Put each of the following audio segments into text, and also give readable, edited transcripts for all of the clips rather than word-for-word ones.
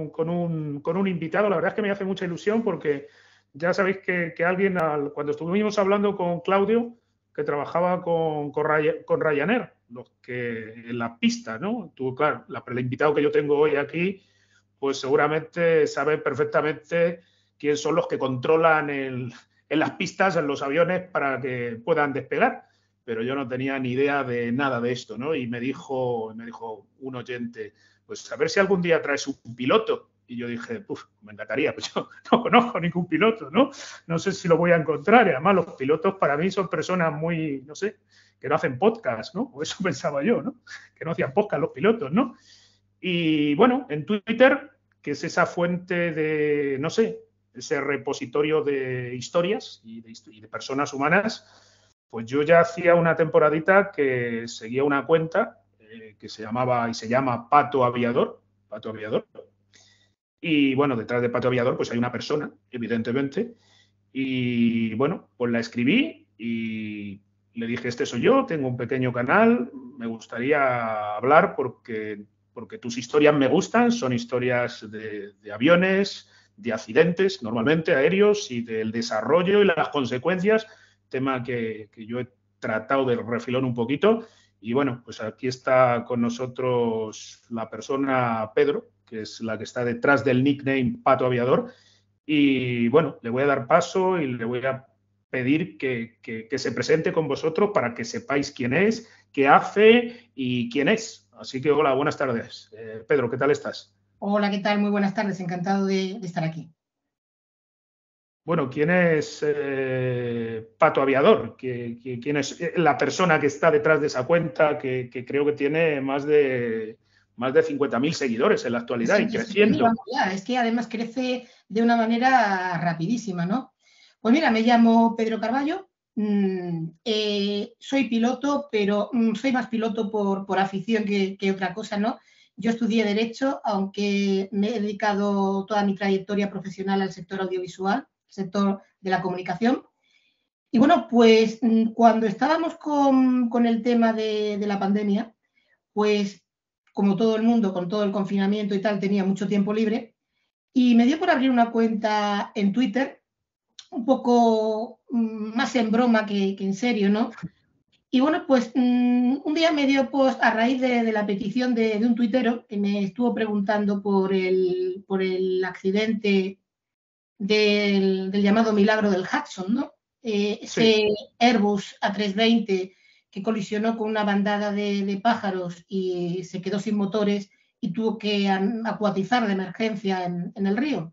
con un invitado. La verdad es que me hace mucha ilusión porque ya sabéis que alguien, cuando estuvimos hablando con Claudio, que trabajaba con Ryanair, en las pistas, ¿no? Tú, claro, el invitado que yo tengo hoy aquí, pues seguramente sabe perfectamente quiénes son los que controlan en las pistas, en los aviones, para que puedan despegar. Pero yo no tenía ni idea de nada de esto, ¿no? Y me dijo un oyente, pues a ver si algún día traes un piloto. Y yo dije, me encantaría, pues yo no conozco ningún piloto, ¿no? No sé si lo voy a encontrar. Y además los pilotos para mí son personas muy, no sé, que no hacen podcast, ¿no? O eso pensaba yo, ¿no? Que no hacían podcast los pilotos, ¿no? Y bueno, en Twitter, que es esa fuente de, no sé, ese repositorio de historias y de personas humanas, pues yo ya hacía una temporadita que seguía una cuenta que se llamaba y se llama Pato Aviador. Y bueno, detrás de Pato Aviador pues hay una persona, evidentemente. Y bueno, pues la escribí y le dije, este soy yo, tengo un pequeño canal, me gustaría hablar porque tus historias me gustan, son historias de aviones, de accidentes, normalmente aéreos, y del desarrollo y las consecuencias, tema que yo he tratado de refilón un poquito. Y bueno, pues aquí está con nosotros la persona Pedro, que es la que está detrás del nickname Pato Aviador. Y bueno, le voy a dar paso y le voy a pedir que se presente con vosotros para que sepáis quién es, qué hace y quién es. Así que hola, buenas tardes. Pedro, ¿qué tal estás? Hola, ¿qué tal? Muy buenas tardes, encantado de estar aquí. Bueno, ¿quién es Pato Aviador? ¿Quién es la persona que está detrás de esa cuenta que creo que tiene más de 50.000 seguidores en la actualidad y creciendo? Es que además crece de una manera rapidísima, ¿no? Pues mira, me llamo Pedro Carballo, soy piloto, pero soy más piloto por afición que otra cosa, ¿no? Yo estudié Derecho, aunque me he dedicado toda mi trayectoria profesional al sector audiovisual, sector de la comunicación. Y bueno, pues cuando estábamos con el tema de la pandemia, pues como todo el mundo, con todo el confinamiento y tal, tenía mucho tiempo libre y me dio por abrir una cuenta en Twitter, un poco más en broma que en serio, ¿no? Y bueno, pues un día me dio post a raíz de la petición de un tuitero que me estuvo preguntando por el accidente del llamado milagro del Hudson, ¿no? Ese Airbus A320 que colisionó con una bandada de pájaros y se quedó sin motores y tuvo que acuatizar de emergencia en el río.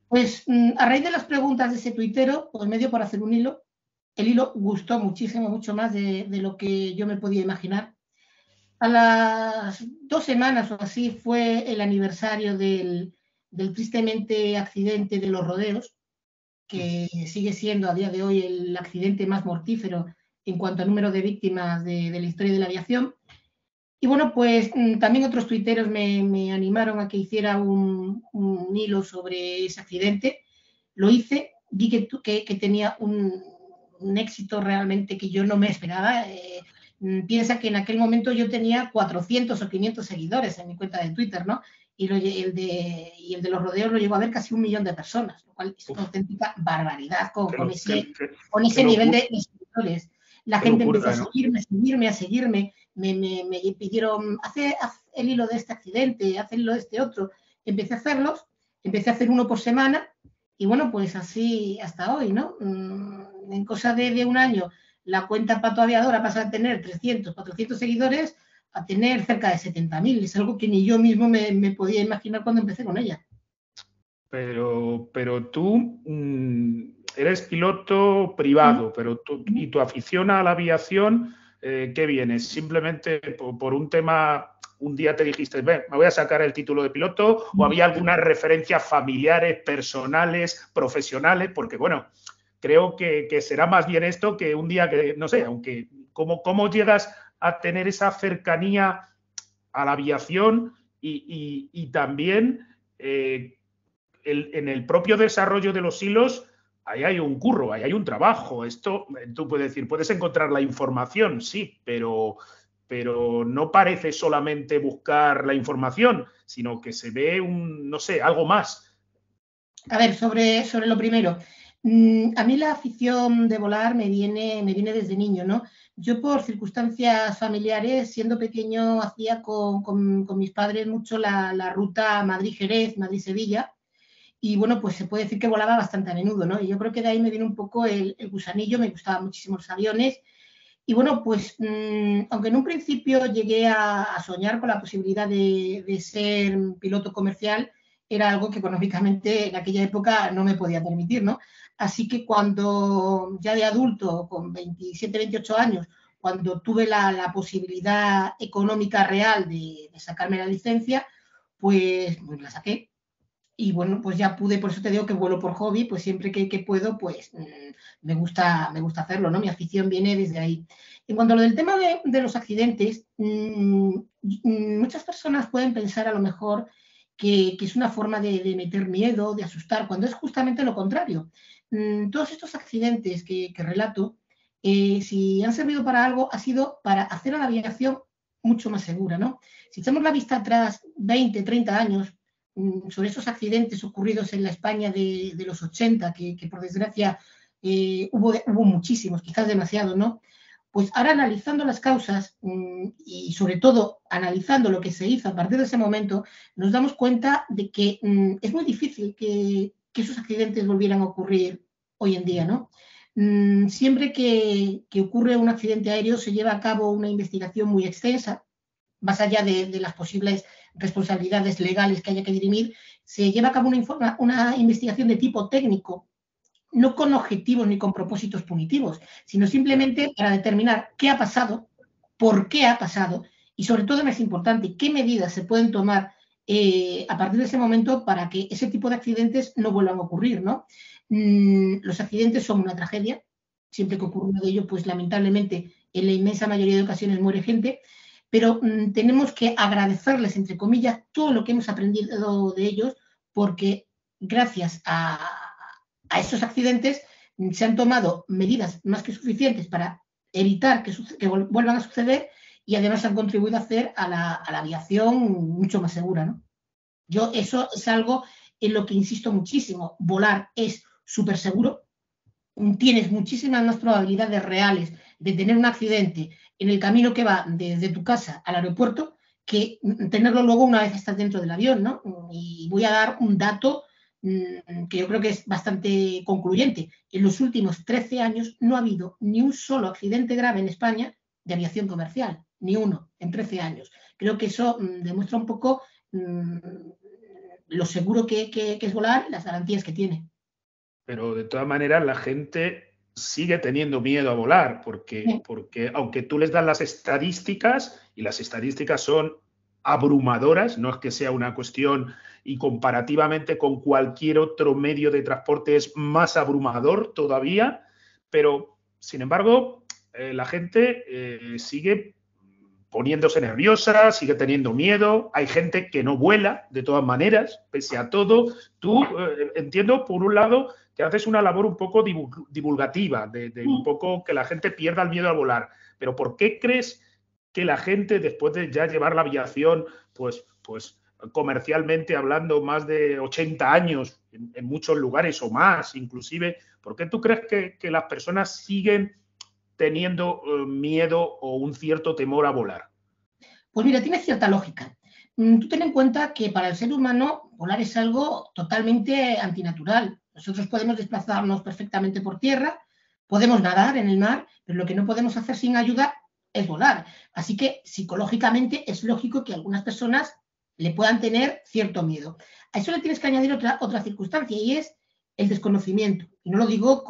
Pues a raíz de las preguntas de ese tuitero, pues me dio por hacer un hilo. El hilo gustó muchísimo, mucho más de lo que yo me podía imaginar. A las 2 semanas o así fue el aniversario del tristemente accidente de los rodeos, que sigue siendo a día de hoy el accidente más mortífero en cuanto a número de víctimas de la historia de la aviación. Y bueno, pues también otros tuiteros me animaron a que hiciera un hilo sobre ese accidente. Lo hice, vi que tenía un éxito realmente que yo no me esperaba. Piensa que en aquel momento yo tenía 400 o 500 seguidores en mi cuenta de Twitter, ¿no? Y el de los rodeos lo llegó a ver casi 1 millón de personas, lo cual es una auténtica barbaridad con ese nivel de seguidores. La gente empezó a seguirme, me pidieron, haz el hilo de este accidente, haz el hilo de este otro. Empecé a hacerlos, empecé a hacer uno por semana y bueno, pues así hasta hoy, ¿no? En cosa de un año, la cuenta Pato Aviador ha pasado a tener 300, 400 seguidores a tener cerca de 70.000. Es algo que ni yo mismo me podía imaginar cuando empecé con ella. Pero tú eres piloto privado, pero y tu afición a la aviación, ¿qué viene? ¿Simplemente por un tema, un día te dijiste, me voy a sacar el título de piloto, o había algunas referencias familiares, personales, profesionales? Porque bueno, creo que será más bien esto que un día que, no sé, aunque ¿cómo llegas a tener esa cercanía a la aviación y también en el propio desarrollo de los hilos? Ahí hay un curro, ahí hay un trabajo. Esto, tú puedes decir, puedes encontrar la información, sí, pero pero no parece solamente buscar la información, sino que se ve no sé, algo más. A ver, sobre lo primero. A mí la afición de volar me viene desde niño, ¿no? Yo por circunstancias familiares, siendo pequeño, hacía con mis padres mucho la ruta Madrid-Jerez, Madrid-Sevilla, y bueno, pues se puede decir que volaba bastante a menudo, ¿no? Y yo creo que de ahí me viene un poco el gusanillo, me gustaban muchísimo los aviones. Y bueno, pues aunque en un principio llegué a soñar con la posibilidad de ser piloto comercial, era algo que económicamente en aquella época no me podía permitir, ¿no? Así que cuando ya de adulto, con 27, 28 años, cuando tuve la posibilidad económica real de sacarme la licencia, pues la saqué. Y bueno, pues ya pude, por eso te digo que vuelo por hobby, pues siempre que puedo, pues me gusta hacerlo, ¿no? Mi afición viene desde ahí. En cuanto a lo del tema de los accidentes, muchas personas pueden pensar a lo mejor que es una forma de meter miedo, de asustar, cuando es justamente lo contrario. Todos estos accidentes que relato, si han servido para algo, ha sido para hacer a la aviación mucho más segura, ¿no? Si echamos la vista atrás 20, 30 años, sobre esos accidentes ocurridos en la España de los 80, que por desgracia hubo muchísimos, quizás demasiado, ¿no? Pues ahora analizando las causas y sobre todo analizando lo que se hizo a partir de ese momento, nos damos cuenta de que es muy difícil que esos accidentes volvieran a ocurrir hoy en día, ¿no? Siempre que ocurre un accidente aéreo se lleva a cabo una investigación muy extensa, más allá de las posibles responsabilidades legales que haya que dirimir, se lleva a cabo una investigación de tipo técnico, no con objetivos ni con propósitos punitivos, sino simplemente para determinar qué ha pasado, por qué ha pasado y, sobre todo, más importante, qué medidas se pueden tomar a partir de ese momento para que ese tipo de accidentes no vuelvan a ocurrir, ¿no? Los accidentes son una tragedia. Siempre que ocurre uno de ellos, pues lamentablemente en la inmensa mayoría de ocasiones muere gente, pero tenemos que agradecerles, entre comillas, todo lo que hemos aprendido de ellos, porque gracias a esos accidentes se han tomado medidas más que suficientes para evitar que vuelvan a suceder y además han contribuido a hacer a la aviación mucho más segura, ¿no? Yo eso es algo en lo que insisto muchísimo. Volar es súper seguro, tienes muchísimas más probabilidades reales de tener un accidente en el camino que va desde tu casa al aeropuerto que tenerlo luego una vez estás dentro del avión, ¿no? Y voy a dar un dato que yo creo que es bastante concluyente. En los últimos 13 años no ha habido ni un solo accidente grave en España de aviación comercial, ni uno en 13 años. Creo que eso demuestra un poco lo seguro que es volar y las garantías que tiene. Pero de todas maneras la gente sigue teniendo miedo a volar, porque aunque tú les das las estadísticas, y las estadísticas son abrumadoras, no es que sea una cuestión, y comparativamente con cualquier otro medio de transporte es más abrumador todavía, pero sin embargo la gente sigue poniéndose nerviosa, sigue teniendo miedo, hay gente que no vuela de todas maneras, pese a todo. Tú entiendo, por un lado, que haces una labor un poco divulgativa, de un poco que la gente pierda el miedo a volar, pero ¿por qué crees que la gente, después de ya llevar la aviación, pues comercialmente hablando, más de 80 años en muchos lugares o más inclusive, ¿por qué tú crees que las personas siguen teniendo miedo o un cierto temor a volar? Pues mira, tiene cierta lógica. Tú ten en cuenta que para el ser humano volar es algo totalmente antinatural. Nosotros podemos desplazarnos perfectamente por tierra, podemos nadar en el mar, pero lo que no podemos hacer sin ayuda es volar. Así que psicológicamente es lógico que algunas personas le puedan tener cierto miedo. A eso le tienes que añadir otra circunstancia y es el desconocimiento. Y no lo digo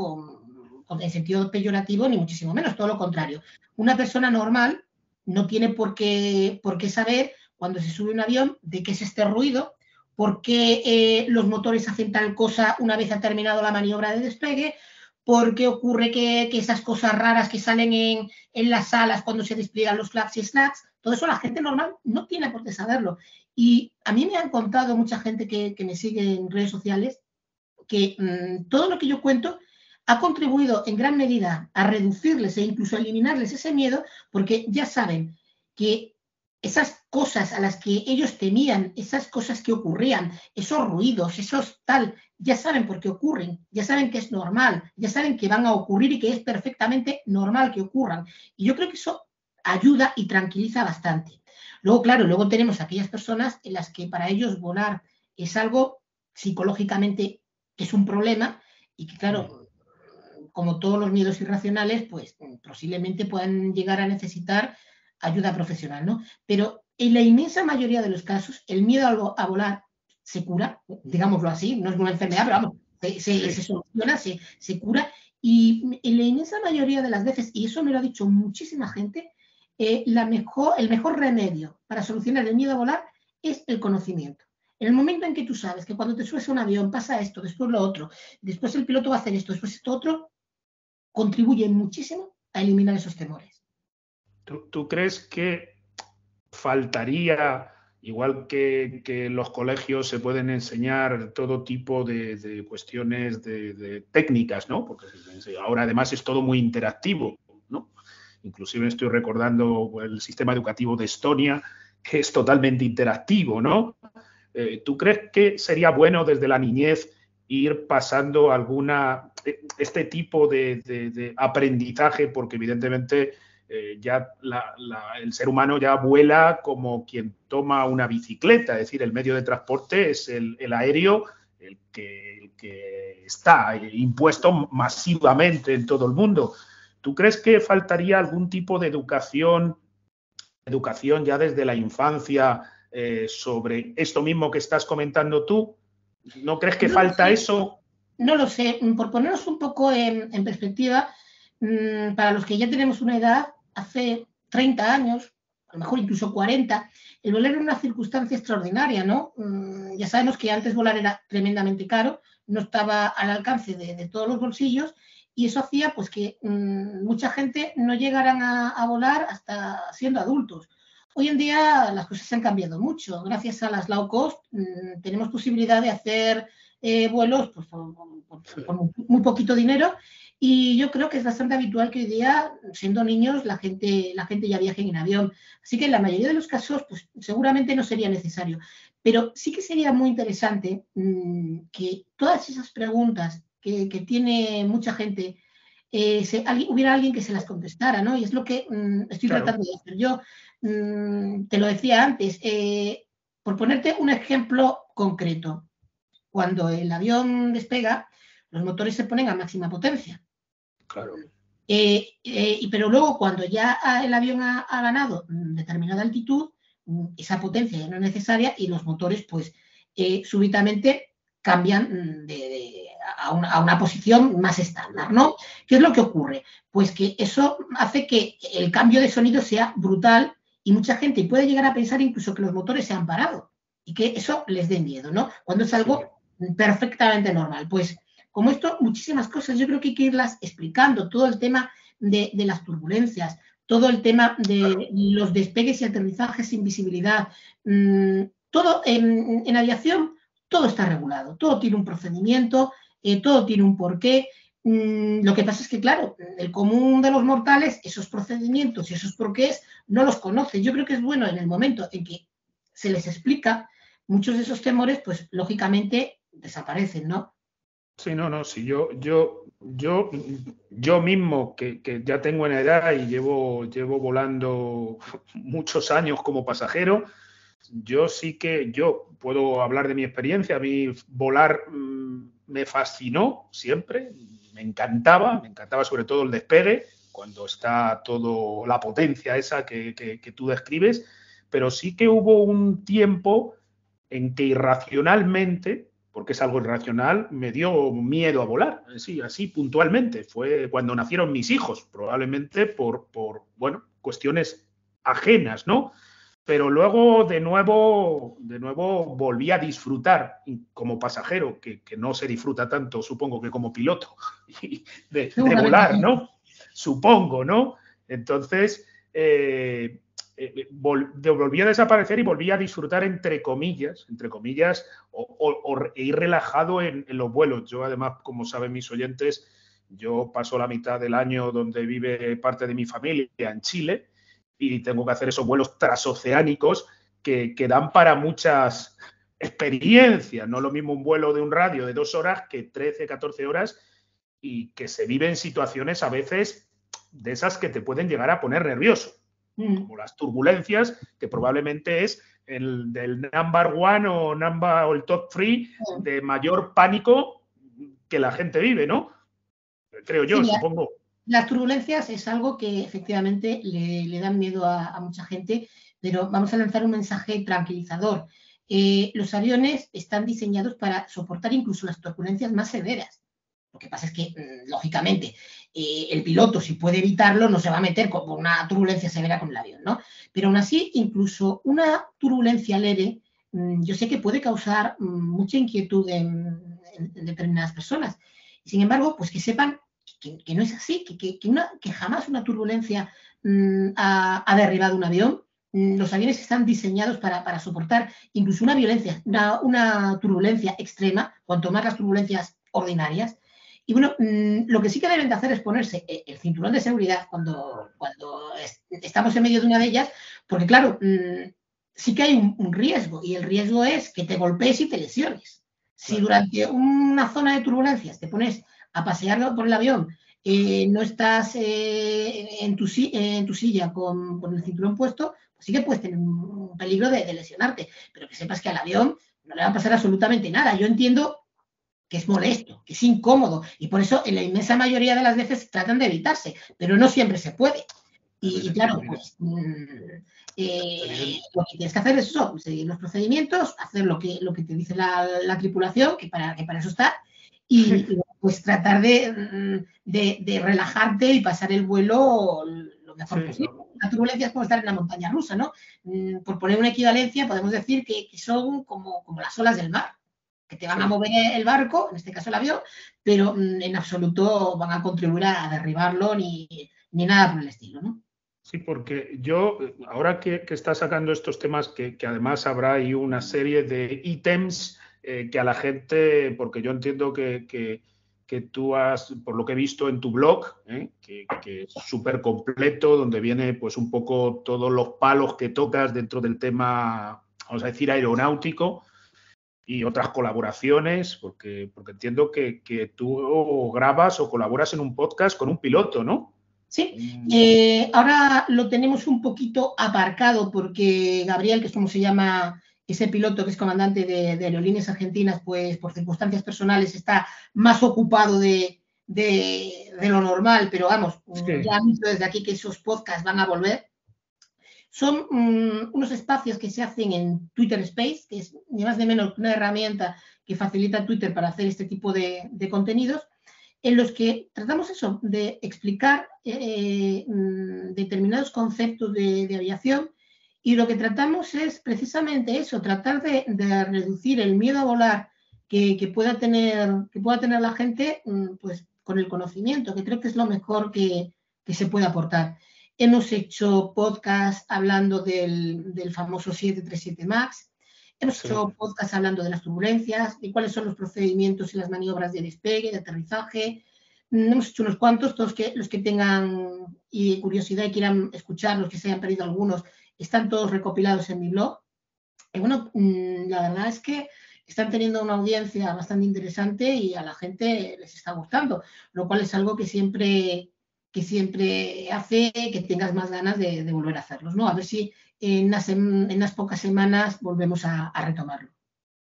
en sentido peyorativo ni muchísimo menos, todo lo contrario. Una persona normal no tiene por qué saber cuando se sube un avión de qué es este ruido, por qué los motores hacen tal cosa una vez ha terminado la maniobra de despegue, por qué ocurre que esas cosas raras que salen en las salas cuando se despliegan los flaps y snaps, todo eso la gente normal no tiene por qué saberlo. Y a mí me han contado mucha gente que me sigue en redes sociales que todo lo que yo cuento ha contribuido en gran medida a reducirles e incluso a eliminarles ese miedo, porque ya saben que esas cosas a las que ellos temían, esas cosas que ocurrían, esos ruidos, esos tal, ya saben por qué ocurren, ya saben que es normal, ya saben que van a ocurrir y que es perfectamente normal que ocurran. Y yo creo que eso ayuda y tranquiliza bastante. Luego, claro, luego tenemos aquellas personas en las que para ellos volar es algo psicológicamente que es un problema y que, claro, como todos los miedos irracionales, pues posiblemente puedan llegar a necesitar ayuda profesional, ¿no? Pero en la inmensa mayoría de los casos, el miedo a volar se cura, digámoslo así, no es una enfermedad, pero vamos, se soluciona, se cura, y en la inmensa mayoría de las veces, y eso me lo ha dicho muchísima gente, el mejor remedio para solucionar el miedo a volar es el conocimiento. En el momento en que tú sabes que cuando te subes a un avión pasa esto, después lo otro, después el piloto va a hacer esto, después esto otro, contribuye muchísimo a eliminar esos temores. ¿Tú crees que faltaría, igual que en los colegios se pueden enseñar todo tipo de cuestiones de técnicas, ¿no? Porque ahora además es todo muy interactivo, ¿no? Inclusive estoy recordando el sistema educativo de Estonia, que es totalmente interactivo, ¿no? ¿Tú crees que sería bueno desde la niñez ir pasando este tipo de aprendizaje? Porque evidentemente ya el ser humano ya vuela como quien toma una bicicleta, es decir, el medio de transporte es el aéreo, el que está impuesto masivamente en todo el mundo. ¿Tú crees que faltaría algún tipo de educación ya desde la infancia sobre esto mismo que estás comentando tú? ¿No crees que falta eso? No lo sé. Por ponernos un poco en perspectiva, para los que ya tenemos una edad, hace 30 años, a lo mejor incluso 40, el volar era una circunstancia extraordinaria, ¿no? Ya sabemos que antes volar era tremendamente caro, no estaba al alcance de todos los bolsillos, y eso hacía pues que mucha gente no llegaran a volar hasta siendo adultos. Hoy en día las cosas han cambiado mucho. Gracias a las low cost tenemos posibilidad de hacer vuelos pues, por muy poquito dinero, y yo creo que es bastante habitual que hoy día, siendo niños, la gente ya viaje en avión. Así que en la mayoría de los casos, pues seguramente no sería necesario. Pero sí que sería muy interesante que todas esas preguntas que tiene mucha gente, hubiera alguien que se las contestara, ¿no? Y es lo que estoy tratando de hacer yo. Te lo decía antes, por ponerte un ejemplo concreto. Cuando el avión despega, los motores se ponen a máxima potencia. Claro. Pero luego, cuando ya el avión ha ganado determinada altitud, esa potencia ya no es necesaria y los motores, pues, súbitamente cambian a una posición más estándar, ¿no? ¿Qué es lo que ocurre? Pues que eso hace que el cambio de sonido sea brutal y mucha gente puede llegar a pensar incluso que los motores se han parado y que eso les dé miedo, ¿no? Cuando es algo perfectamente normal. Pues como esto, muchísimas cosas, yo creo que hay que irlas explicando, todo el tema de las turbulencias, todo el tema de los despegues y aterrizajes sin visibilidad, todo en aviación, todo está regulado, todo tiene un procedimiento, todo tiene un porqué. Lo que pasa es que, claro, el común de los mortales, esos procedimientos y esos porqués no los conoce. Yo creo que es bueno en el momento en que se les explica, muchos de esos temores, pues lógicamente desaparecen, ¿no? Sí, no, sí, yo mismo, que ya tengo una edad y llevo volando muchos años como pasajero, yo puedo hablar de mi experiencia. A mí volar me fascinó siempre, me encantaba sobre todo el despegue, cuando está todo la potencia esa que tú describes, pero sí que hubo un tiempo en que irracionalmente, porque es algo irracional, me dio miedo a volar, sí, así puntualmente. Fue cuando nacieron mis hijos, probablemente por cuestiones ajenas, ¿no? Pero luego de nuevo volví a disfrutar como pasajero, que no se disfruta tanto, supongo, que como piloto, de volar, ¿no? Supongo, ¿no? Entonces, volví a desaparecer y volví a disfrutar entre comillas, e ir relajado en los vuelos. Yo, además, como saben mis oyentes, yo paso la mitad del año donde vive parte de mi familia, en Chile, y tengo que hacer esos vuelos transoceánicos que dan para muchas experiencias. No es lo mismo un vuelo de un radio de 2 horas que 13, 14 horas y que se vive en situaciones a veces de esas que te pueden llegar a poner nervioso, como las turbulencias, que probablemente es el del number one o el top 3 de mayor pánico que la gente vive, ¿no? Creo yo, sí, supongo. Las turbulencias es algo que efectivamente le dan miedo a mucha gente, pero vamos a lanzar un mensaje tranquilizador. Los aviones están diseñados para soportar incluso las turbulencias más severas. Lo que pasa es que, lógicamente, el piloto, si puede evitarlo, no se va a meter con una turbulencia severa con el avión, ¿no? Pero aún así, incluso una turbulencia leve, yo sé que puede causar mucha inquietud en determinadas personas. Sin embargo, pues que sepan que no es así, que jamás una turbulencia ha derribado un avión. Los aviones están diseñados para soportar incluso una turbulencia extrema, cuanto más las turbulencias ordinarias. Y bueno, lo que sí que deben de hacer es ponerse el cinturón de seguridad cuando estamos en medio de una de ellas, porque claro, sí que hay un riesgo, y el riesgo es que te golpees y te lesiones. Si durante una zona de turbulencias te pones a pasear por el avión, no estás en tu silla con el cinturón puesto, pues sí que puedes tener un peligro de lesionarte, pero que sepas que al avión no le va a pasar absolutamente nada. Yo entiendo que es molesto, que es incómodo, y por eso en la inmensa mayoría de las veces tratan de evitarse, pero no siempre se puede. Y claro, pues lo que tienes que hacer es eso, seguir los procedimientos, hacer lo que te dice la tripulación, que para eso está, y pues tratar de relajarte y pasar el vuelo lo mejor posible. La turbulencia es como estar en la montaña rusa, ¿no? Por poner una equivalencia, podemos decir que son como las olas del mar, que te van a mover el barco, en este caso el avión, pero en absoluto van a contribuir a derribarlo ni nada por el estilo, ¿no? Sí, porque yo, ahora que está sacando estos temas, que además habrá ahí una serie de ítems que a la gente, porque yo entiendo que tú has, por lo que he visto en tu blog, que es súper completo, donde viene pues un poco todos los palos que tocas dentro del tema, vamos a decir, aeronáutico, y otras colaboraciones, porque entiendo que tú grabas o colaboras en un podcast con un piloto, ¿no? Sí, ahora lo tenemos un poquito aparcado porque Gabriel, que es como se llama ese piloto que es comandante de Aerolíneas Argentinas, pues por circunstancias personales está más ocupado de lo normal, pero vamos, ya han visto desde aquí que esos podcasts van a volver. Son unos espacios que se hacen en Twitter Space, que es ni más ni menos una herramienta que facilita Twitter para hacer este tipo de contenidos, en los que tratamos eso, de explicar determinados conceptos de aviación, y lo que tratamos es precisamente eso, tratar de reducir el miedo a volar que pueda tener la gente, pues con el conocimiento, que creo que es lo mejor que se puede aportar. Hemos hecho podcast hablando del famoso 737 MAX, hemos hecho podcast hablando de las turbulencias, de cuáles son los procedimientos y las maniobras de despegue, de aterrizaje. Hemos hecho unos cuantos, todos los que tengan curiosidad y quieran escuchar, los que se hayan perdido algunos, están todos recopilados en mi blog. Y bueno, la verdad es que están teniendo una audiencia bastante interesante y a la gente les está gustando, lo cual es algo que siempre hace que tengas más ganas de volver a hacerlos, ¿no? A ver si en unas pocas semanas volvemos a retomarlo.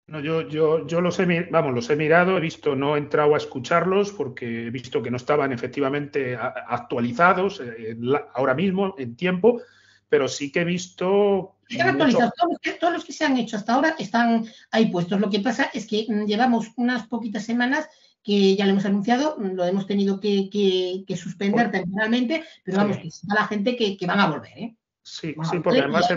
No, yo los he mirado, he visto, no he entrado a escucharlos porque he visto que no estaban efectivamente actualizados ahora mismo en tiempo, pero sí que he visto... Están actualizados, todos los que se han hecho hasta ahora están ahí puestos. Lo que pasa es que llevamos unas poquitas semanas que ya lo hemos anunciado, lo hemos tenido que suspender temporalmente, pero vamos, que sepa la gente que van a volver, ¿eh? Sí, porque además he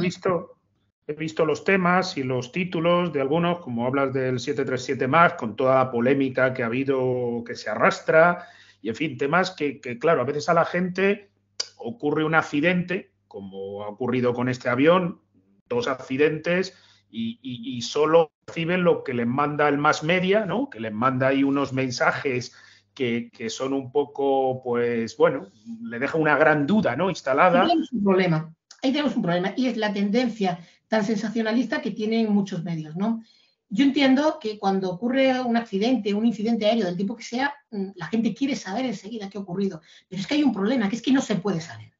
visto los temas y los títulos de algunos, como hablas del 737 MAX, con toda la polémica que ha habido, que se arrastra, y en fin, temas que claro, a veces a la gente ocurre un accidente, como ha ocurrido con este avión, 2 accidentes, y solo reciben lo que les manda el mass media, ¿no? Que les manda ahí unos mensajes que son un poco, pues bueno, le deja una gran duda, ¿no? Instalada. Es un problema. ahí tenemos un problema y es la tendencia tan sensacionalista que tienen muchos medios, ¿no? Yo entiendo que cuando ocurre un accidente, un incidente aéreo del tipo que sea, la gente quiere saber enseguida qué ha ocurrido, pero es que hay un problema, que es que no se puede saber.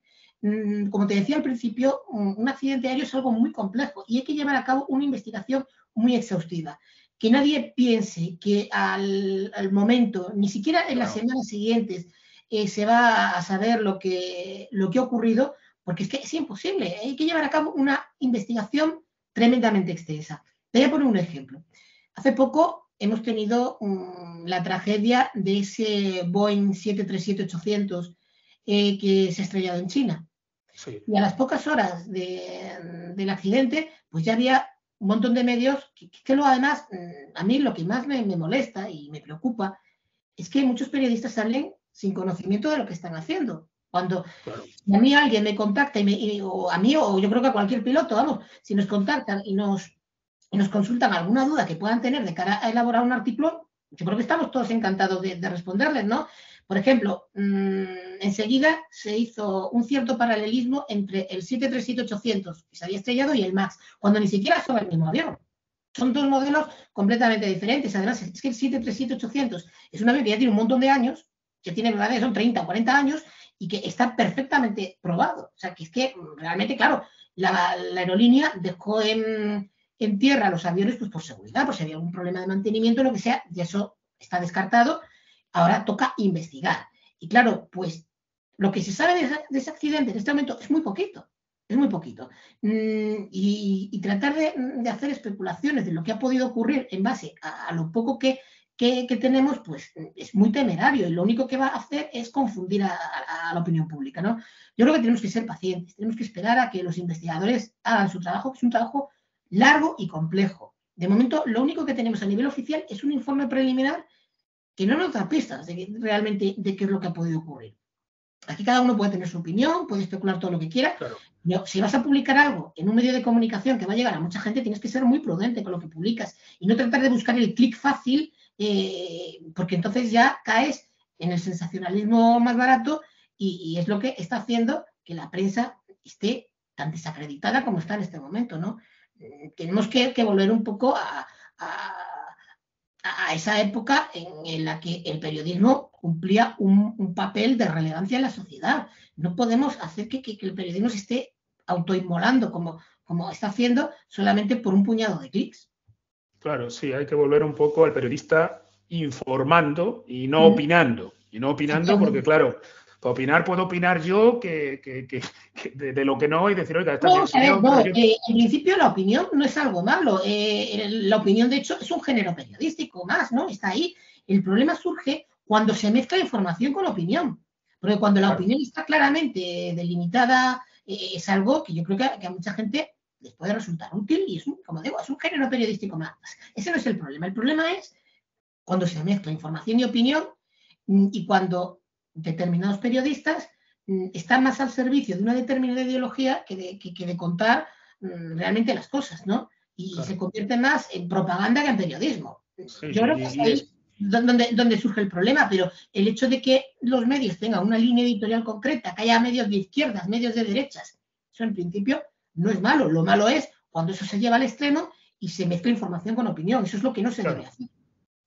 Como te decía al principio, un accidente aéreo es algo muy complejo y hay que llevar a cabo una investigación muy exhaustiva. Que nadie piense que al momento, ni siquiera en las semanas siguientes, se va a saber lo que ha ocurrido, porque es que es imposible. Hay que llevar a cabo una investigación tremendamente extensa. Te voy a poner un ejemplo. Hace poco hemos tenido la tragedia de ese Boeing 737-800 que se ha estrellado en China. Sí. Y a las pocas horas del accidente, pues ya había un montón de medios que luego además, a mí lo que más me molesta y me preocupa es que muchos periodistas salen sin conocimiento de lo que están haciendo. Cuando a mí alguien me contacta, o a mí, o yo creo que a cualquier piloto, vamos, si nos contactan y nos consultan alguna duda que puedan tener de cara a elaborar un artículo, yo creo que estamos todos encantados de responderles, ¿no? Por ejemplo, enseguida se hizo un cierto paralelismo entre el 737-800 que se había estrellado y el MAX, cuando ni siquiera son el mismo avión. Son dos modelos completamente diferentes. Además, es que el 737-800 es un avión que ya tiene un montón de años, que tiene, ¿verdad? Son 30 o 40 años y que está perfectamente probado. O sea, que es que realmente, claro, la aerolínea dejó en tierra los aviones pues por seguridad, por si había algún problema de mantenimiento, lo que sea, y eso está descartado. Ahora toca investigar. Y claro, pues lo que se sabe de ese accidente en este momento es muy poquito. Es muy poquito. Y tratar de hacer especulaciones de lo que ha podido ocurrir en base a lo poco que tenemos, pues es muy temerario y lo único que va a hacer es confundir a la opinión pública, ¿no? Yo creo que tenemos que ser pacientes, tenemos que esperar a que los investigadores hagan su trabajo, que es un trabajo largo y complejo. De momento, lo único que tenemos a nivel oficial es un informe preliminar que no nos da pistas realmente de qué es lo que ha podido ocurrir. Aquí cada uno puede tener su opinión, puede especular todo lo que quiera. Claro. Pero si vas a publicar algo en un medio de comunicación que va a llegar a mucha gente, tienes que ser muy prudente con lo que publicas y no tratar de buscar el clic fácil, porque entonces ya caes en el sensacionalismo más barato y es lo que está haciendo que la prensa esté tan desacreditada como está en este momento, ¿no? Tenemos que volver un poco a esa época en la que el periodismo cumplía un papel de relevancia en la sociedad. No podemos hacer que el periodismo se esté autoinmolando como está haciendo solamente por un puñado de clics. Claro, sí, hay que volver un poco al periodista informando y no opinando. Y no opinando porque, claro, para opinar puedo opinar yo que de lo que no y decir, oiga, está bien. En principio la opinión no es algo malo. La opinión, de hecho, es un género periodístico más, ¿no? Está ahí. El problema surge cuando se mezcla información con opinión. Porque cuando la opinión está claramente delimitada, es algo que yo creo que a mucha gente les puede resultar útil y es como digo, es un género periodístico más. Ese no es el problema. El problema es cuando se mezcla información y opinión y cuando determinados periodistas están más al servicio de una determinada ideología que de contar realmente las cosas, ¿no? Y se convierte más en propaganda que en periodismo. Sí, yo creo que es ahí donde surge el problema, pero el hecho de que los medios tengan una línea editorial concreta, que haya medios de izquierdas, medios de derechas, eso en principio no es malo. Lo malo es cuando eso se lleva al extremo y se mezcla información con opinión. Eso es lo que no se debe hacer.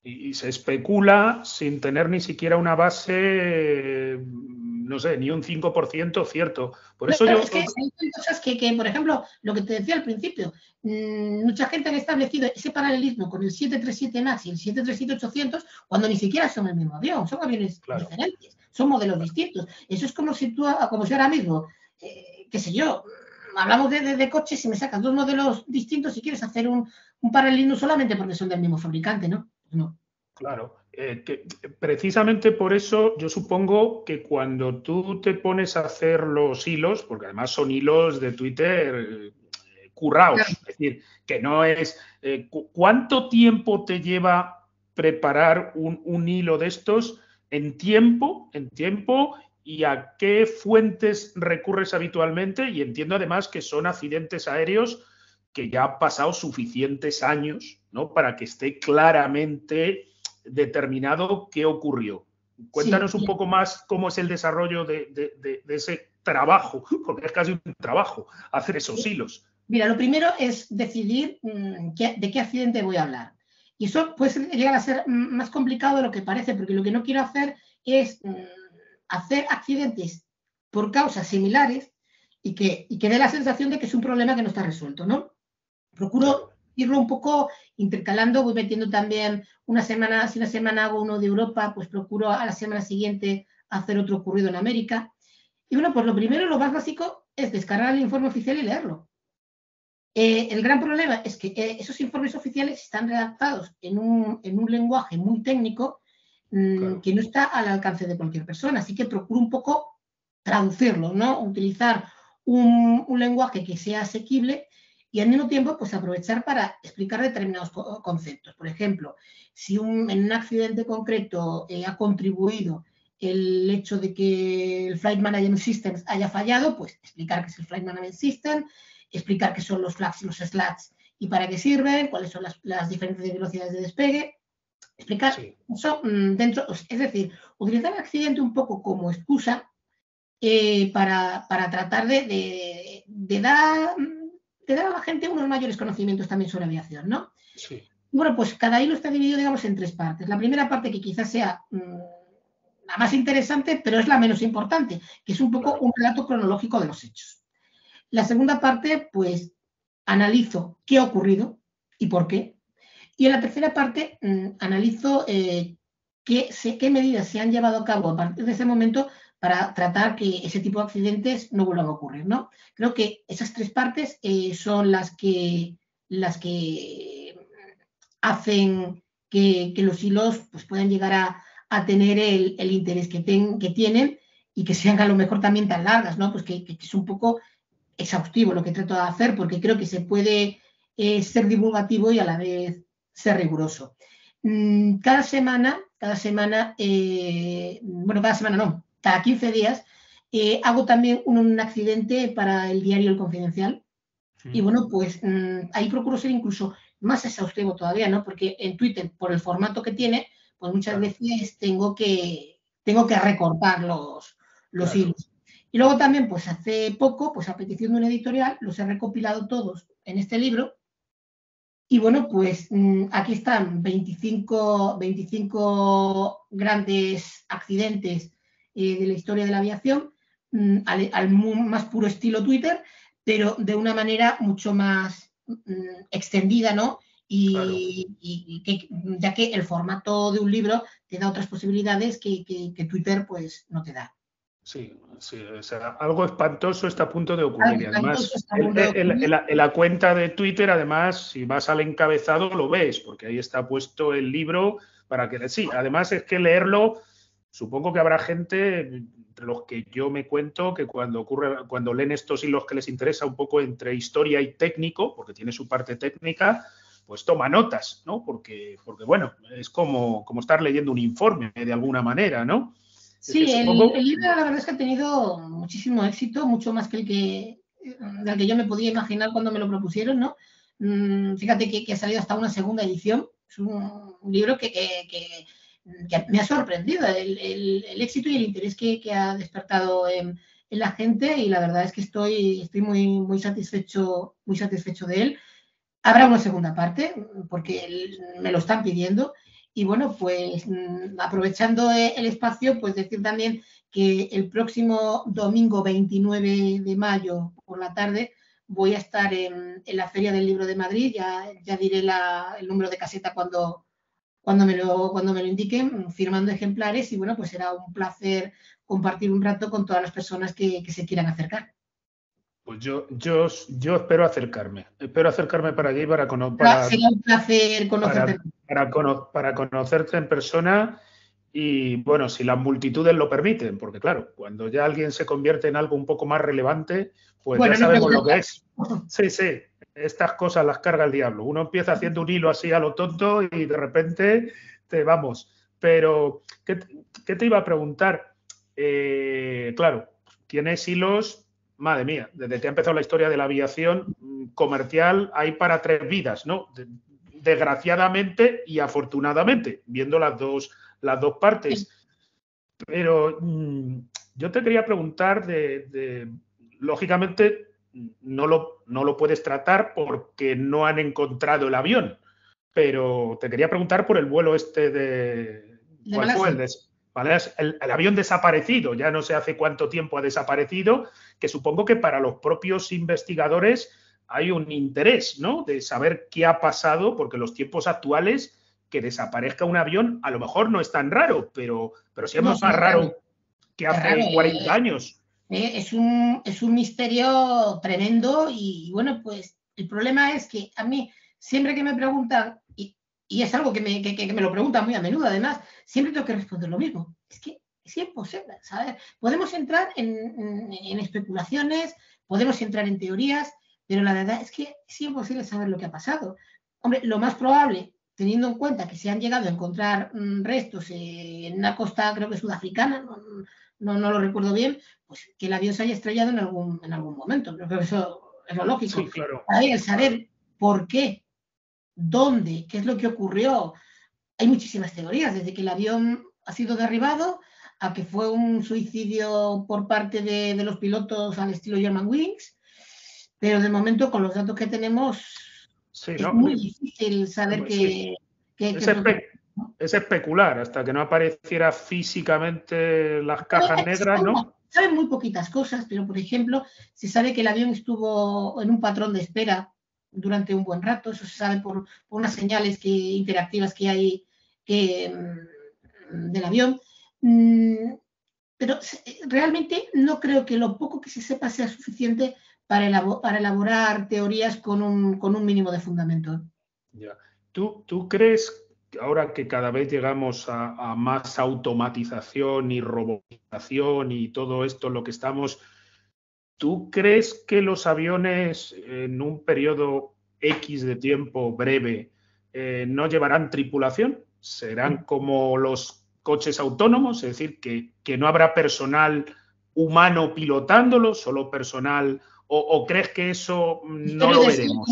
Y se especula sin tener ni siquiera una base, no sé, ni un 5% cierto. Por eso es que hay cosas que, por ejemplo, lo que te decía al principio, mucha gente ha establecido ese paralelismo con el 737 MAX y el 737-800 cuando ni siquiera son el mismo avión, son aviones diferentes, son modelos distintos. Eso es como si ahora mismo, qué sé yo, hablamos de coches y me sacas dos modelos distintos y quieres hacer un paralelismo solamente porque son del mismo fabricante, ¿no? No. Claro, que precisamente por eso yo supongo que cuando tú te pones a hacer los hilos, porque además son hilos de Twitter curraos, es decir, que no es... ¿cuánto tiempo te lleva preparar un hilo de estos en tiempo y a qué fuentes recurres habitualmente? Y entiendo además que son accidentes aéreos que ya han pasado suficientes años, ¿no?, para que esté claramente determinado qué ocurrió. Cuéntanos un poco más cómo es el desarrollo de ese trabajo, porque es casi un trabajo hacer esos hilos. Mira, lo primero es decidir de qué accidente voy a hablar. Y eso puede llegar a ser más complicado de lo que parece, porque lo que no quiero hacer es hacer accidentes por causas similares y que dé la sensación de que es un problema que no está resuelto, ¿no? Procuro irlo un poco intercalando, voy metiendo también una semana, si una semana hago uno de Europa, pues procuro a la semana siguiente hacer otro ocurrido en América. Y bueno, pues lo primero, lo más básico, es descargar el informe oficial y leerlo. El gran problema es que esos informes oficiales están redactados en un lenguaje muy técnico que no está al alcance de cualquier persona. Así que procuro un poco traducirlo, ¿no? Utilizar un lenguaje que sea asequible y al mismo tiempo pues aprovechar para explicar determinados conceptos. Por ejemplo, si en un accidente concreto ha contribuido el hecho de que el Flight Management System haya fallado, pues explicar qué es el Flight Management System, explicar qué son los flags y los slats y para qué sirven, cuáles son las diferentes velocidades de despegue, explicar eso dentro, es decir, utilizar el accidente un poco como excusa para tratar de dar a la gente unos mayores conocimientos también sobre aviación, ¿no? Sí. Bueno, pues cada hilo está dividido, digamos, en tres partes. La primera parte, que quizás sea la más interesante, pero es la menos importante, que es un poco un relato cronológico de los hechos. La segunda parte, pues, analizo qué ha ocurrido y por qué. Y en la tercera parte, analizo qué medidas se han llevado a cabo a partir de ese momento para tratar que ese tipo de accidentes no vuelvan a ocurrir, ¿no? Creo que esas tres partes son las que hacen que los hilos pues, puedan llegar a tener el interés que tienen y que sean a lo mejor también tan largas, ¿no? Pues que es un poco exhaustivo lo que trato de hacer, porque creo que se puede ser divulgativo y a la vez ser riguroso. Cada semana no, cada 15 días hago también un accidente para el diario El Confidencial. Y bueno, pues ahí procuro ser incluso más exhaustivo todavía, ¿no? Porque en Twitter, por el formato que tiene, pues muchas veces tengo que recortar los hilos. Y luego también, pues hace poco, pues a petición de una editorial, los he recopilado todos en este libro. Y bueno, pues aquí están 25 grandes accidentes de la historia de la aviación, al más puro estilo Twitter, pero de una manera mucho más extendida, ¿no? Ya que el formato de un libro te da otras posibilidades que Twitter pues no te da. Sí, o sea, algo espantoso está a punto de ocurrir. Y además, en la cuenta de Twitter, además, si vas al encabezado, lo ves, porque ahí está puesto el libro para que... Sí, además es que leerlo, supongo que habrá gente, entre los que yo me cuento, que cuando leen estos hilos que les interesa un poco entre historia y técnico, porque tiene su parte técnica, pues toma notas, ¿no? Porque bueno, es como estar leyendo un informe de alguna manera, ¿no? Sí, el libro la verdad es que ha tenido muchísimo éxito, mucho más que del que yo me podía imaginar cuando me lo propusieron, ¿no? Fíjate que ha salido hasta una segunda edición. Es un libro que me ha sorprendido el éxito y el interés que ha despertado en la gente, y la verdad es que estoy muy satisfecho de él. Habrá una segunda parte porque me lo están pidiendo. Y bueno, pues aprovechando el espacio, pues decir también que el próximo domingo 29 de mayo por la tarde voy a estar en la Feria del Libro de Madrid. Ya diré el número de caseta cuando me lo indiquen, firmando ejemplares. Y bueno, pues será un placer compartir un rato con todas las personas que se quieran acercar. Pues yo espero acercarme. Espero acercarme para allí Será un placer conocerte. Para conocerte en persona y, bueno, si las multitudes lo permiten, porque claro, cuando ya alguien se convierte en algo un poco más relevante, pues bueno, ya sabemos lo que es. Sí, estas cosas las carga el diablo. Uno empieza haciendo un hilo así a lo tonto y de repente te vamos. Pero, ¿qué te iba a preguntar? Claro, tienes hilos... Madre mía, desde que ha empezado la historia de la aviación comercial hay para tres vidas, ¿no? Desgraciadamente y afortunadamente, viendo las dos partes. Pero yo te quería preguntar lógicamente, no lo puedes tratar porque no han encontrado el avión, pero te quería preguntar por el vuelo ¿cuál fue? El avión desaparecido, ya no sé hace cuánto tiempo ha desaparecido, que supongo que para los propios investigadores hay un interés, ¿no?, de saber qué ha pasado, porque en los tiempos actuales que desaparezca un avión a lo mejor no es tan raro, pero sí es No, más raro que es raro. hace 40 años. Es un misterio tremendo y bueno, pues el problema es que a mí siempre que me preguntan, y es algo que me lo preguntan muy a menudo además, siempre tengo que responder lo mismo. Es que es imposible, ¿sabes? Podemos entrar en especulaciones, podemos entrar en teorías, pero la verdad es que es imposible saber lo que ha pasado. Hombre, lo más probable, teniendo en cuenta que se han llegado a encontrar restos en una costa, creo que sudafricana, no lo recuerdo bien, pues que el avión se haya estrellado en algún momento. Creo que eso es lo lógico. Sí, claro. Ahí el saber por qué, dónde, qué es lo que ocurrió. Hay muchísimas teorías, desde que el avión ha sido derribado a que fue un suicidio por parte de los pilotos al estilo Germanwings, pero de momento con los datos que tenemos sí, es muy difícil saber sí. qué es especular hasta que no apareciera físicamente las cajas negras, ¿no? Saben muy poquitas cosas, pero por ejemplo, se sabe que el avión estuvo en un patrón de espera durante un buen rato, eso se sabe por unas señales interactivas que hay del avión. Pero realmente no creo que lo poco que se sepa sea suficiente para elaborar teorías con un mínimo de fundamento. Ya. ¿Tú crees, ahora que cada vez llegamos a más automatización y robotización y todo esto en lo que estamos, ¿tú crees que los aviones en un periodo X de tiempo breve no llevarán tripulación? ¿Serán como los coches autónomos? Es decir, que no habrá personal humano pilotándolo, solo personal, o crees que eso no lo veremos?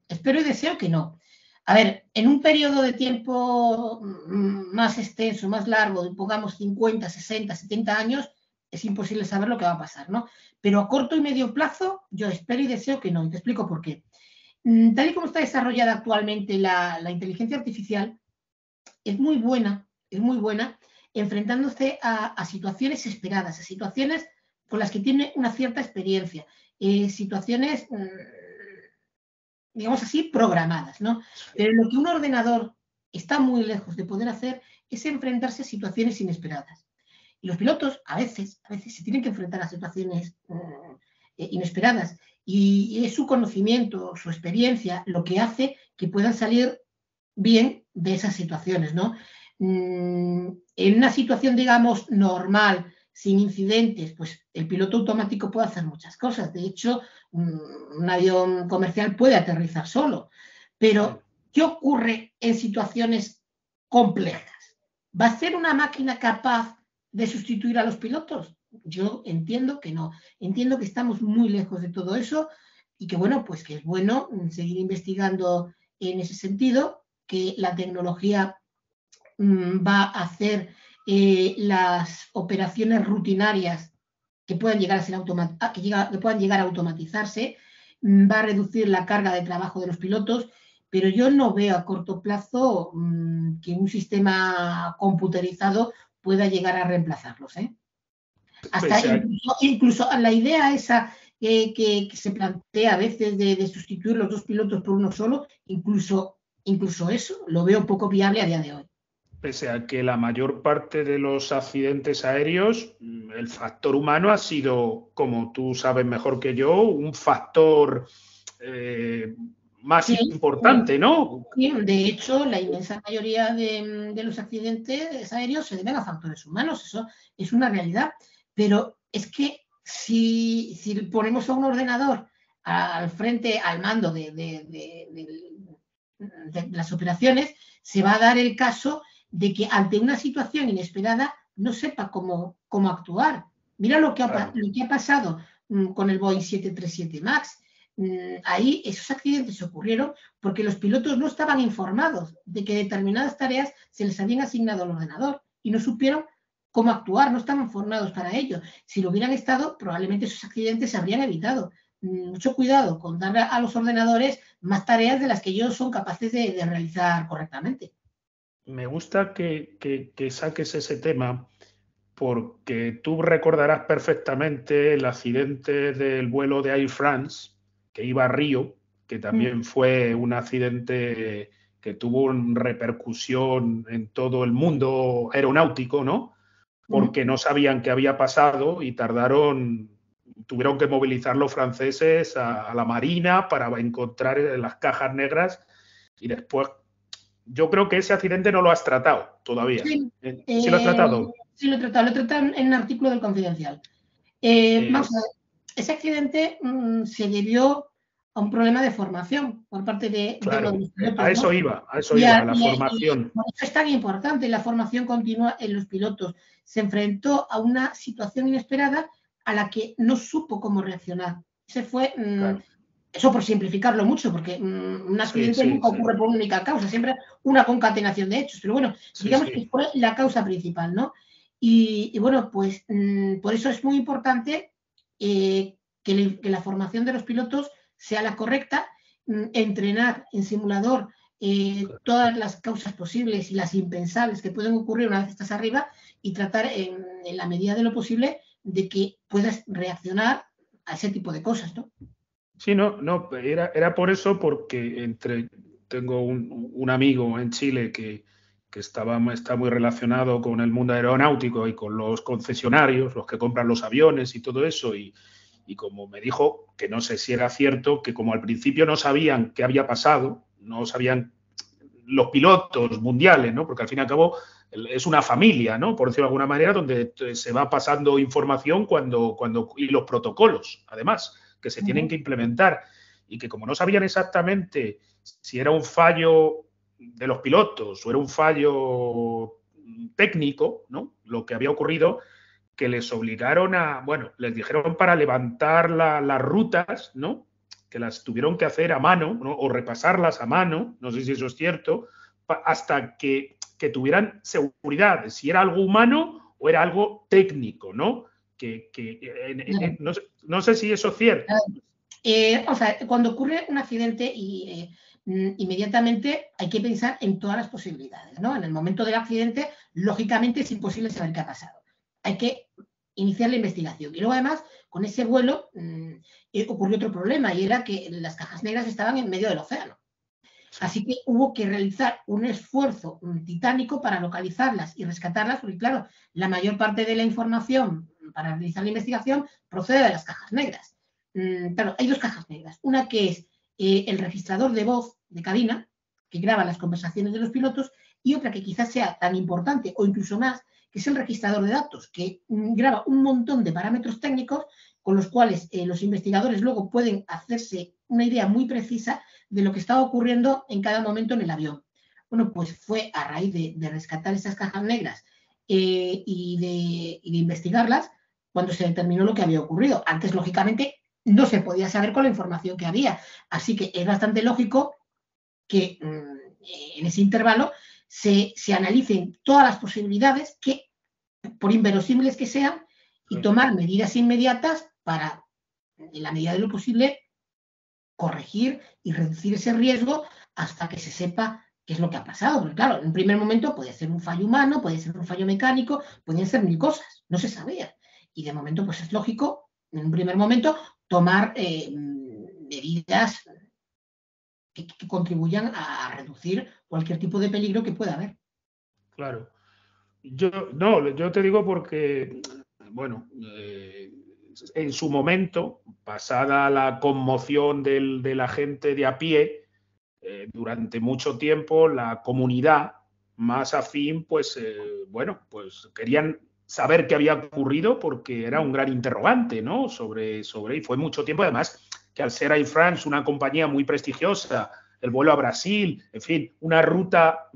Espero y deseo que no. A ver, en un periodo de tiempo más extenso, más largo, pongamos 50, 60, 70 años, es imposible saber lo que va a pasar, ¿no? Pero a corto y medio plazo, yo espero y deseo que no. Y te explico por qué. Tal y como está desarrollada actualmente la inteligencia artificial, es muy buena enfrentándose a situaciones esperadas, a situaciones con las que tiene una cierta experiencia, situaciones, digamos así, programadas, ¿no? Pero lo que un ordenador está muy lejos de poder hacer es enfrentarse a situaciones inesperadas. Y los pilotos a veces se tienen que enfrentar a situaciones inesperadas. Y es su conocimiento, su experiencia, lo que hace que puedan salir bien de esas situaciones, ¿no? En una situación, digamos, normal, sin incidentes, pues el piloto automático puede hacer muchas cosas. De hecho, un avión comercial puede aterrizar solo. Pero, ¿qué ocurre en situaciones complejas? ¿Va a ser una máquina capaz de sustituir a los pilotos? Yo entiendo que no. Entiendo que estamos muy lejos de todo eso y que, bueno, pues que es bueno seguir investigando en ese sentido, que la tecnología va a hacer las operaciones rutinarias que puedan llegar a automatizarse, va a reducir la carga de trabajo de los pilotos, pero yo no veo a corto plazo que un sistema computerizado pueda llegar a reemplazarlos. Hasta incluso la idea esa que se plantea a veces de sustituir los dos pilotos por uno solo, incluso eso lo veo poco viable a día de hoy. Pese a que la mayor parte de los accidentes aéreos, el factor humano ha sido, como tú sabes mejor que yo, un factor más importante, ¿no? Sí, de hecho, la inmensa mayoría de los accidentes aéreos se deben a factores humanos, eso es una realidad. Pero es que si ponemos a un ordenador al frente, al mando de las operaciones, se va a dar el caso de que ante una situación inesperada no sepa cómo actuar. Mira lo que ha pasado con el Boeing 737 MAX. Ahí esos accidentes ocurrieron porque los pilotos no estaban informados de que determinadas tareas se les habían asignado al ordenador y no supieron cómo actuar, no estaban formados para ello. Si lo hubieran estado, probablemente esos accidentes se habrían evitado. Mucho cuidado con dar a los ordenadores más tareas de las que ellos son capaces de realizar correctamente. Me gusta que saques ese tema porque tú recordarás perfectamente el accidente del vuelo de Air France que iba a Río, que también fue un accidente que tuvo una repercusión en todo el mundo aeronáutico, ¿no? Porque no sabían qué había pasado y tuvieron que movilizar los franceses a la Marina para encontrar las cajas negras y después yo creo que ese accidente no lo has tratado todavía. Sí, ¿Sí lo has tratado? Sí, lo he tratado en un artículo del Confidencial. Vamos a ver, ese accidente se debió a un problema de formación por parte de uno de los pilotos, a eso ¿no? iba, a la Y formación. por eso es tan importante la formación continua en los pilotos. Se enfrentó a una situación inesperada a la que no supo cómo reaccionar. Ese fue, eso por simplificarlo mucho, porque un accidente nunca ocurre por única causa, siempre una concatenación de hechos, pero bueno, digamos que fue la causa principal, ¿no? Y bueno, pues por eso es muy importante que la formación de los pilotos sea la correcta, entrenar en simulador todas las causas posibles y las impensables que pueden ocurrir una vez estás arriba y tratar en la medida de lo posible de que puedas reaccionar a ese tipo de cosas, ¿no? Sí, no, era por eso, porque tengo un amigo en Chile que está muy relacionado con el mundo aeronáutico y con los concesionarios, los que compran los aviones y todo eso, y como me dijo, que no sé si era cierto, que como al principio no sabían qué había pasado, no sabían los pilotos mundiales, ¿no? Porque al fin y al cabo es una familia, ¿no? Por decirlo de alguna manera, donde se va pasando información y los protocolos, además, que se tienen que implementar. Y que como no sabían exactamente si era un fallo de los pilotos o era un fallo técnico, ¿no? Lo que había ocurrido, que les obligaron les dijeron para levantar las rutas, ¿no? Que las tuvieron que hacer a mano, ¿no? O repasarlas a mano, no sé si eso es cierto, hasta que tuvieran seguridad de si era algo humano o era algo técnico, ¿no? No sé si eso es cierto. O sea, cuando ocurre un accidente inmediatamente hay que pensar en todas las posibilidades, ¿no? En el momento del accidente, lógicamente es imposible saber qué ha pasado. Hay que iniciar la investigación. Y luego, además, con ese vuelo ocurrió otro problema y era que las cajas negras estaban en medio del océano. Así que hubo que realizar un esfuerzo titánico para localizarlas y rescatarlas, porque claro, la mayor parte de la información para realizar la investigación procede de las cajas negras. Claro, hay dos cajas negras. Una que es el registrador de voz de cabina, que graba las conversaciones de los pilotos, y otra que quizás sea tan importante o incluso más, que es el registrador de datos, que graba un montón de parámetros técnicos con los cuales los investigadores luego pueden hacerse una idea muy precisa de lo que estaba ocurriendo en cada momento en el avión. Bueno, pues fue a raíz de rescatar esas cajas negras y de investigarlas cuando se determinó lo que había ocurrido. Antes, lógicamente, no se podía saber con la información que había. Así que es bastante lógico que en ese intervalo se analicen todas las posibilidades, que, por inverosímiles que sean, y tomar medidas inmediatas para, en la medida de lo posible, corregir y reducir ese riesgo hasta que se sepa qué es lo que ha pasado. Porque claro, en un primer momento puede ser un fallo humano, puede ser un fallo mecánico, pueden ser mil cosas, no se sabía. Y de momento, pues es lógico, en un primer momento, tomar medidas que contribuyan a reducir cualquier tipo de peligro que pueda haber. Claro. Yo te digo porque, bueno, en su momento, pasada la conmoción de la gente de a pie, durante mucho tiempo la comunidad más afín, pues, pues querían saber qué había ocurrido porque era un gran interrogante, ¿no? Y fue mucho tiempo, además, que al ser Air France una compañía muy prestigiosa, el vuelo a Brasil, en fin, una ruta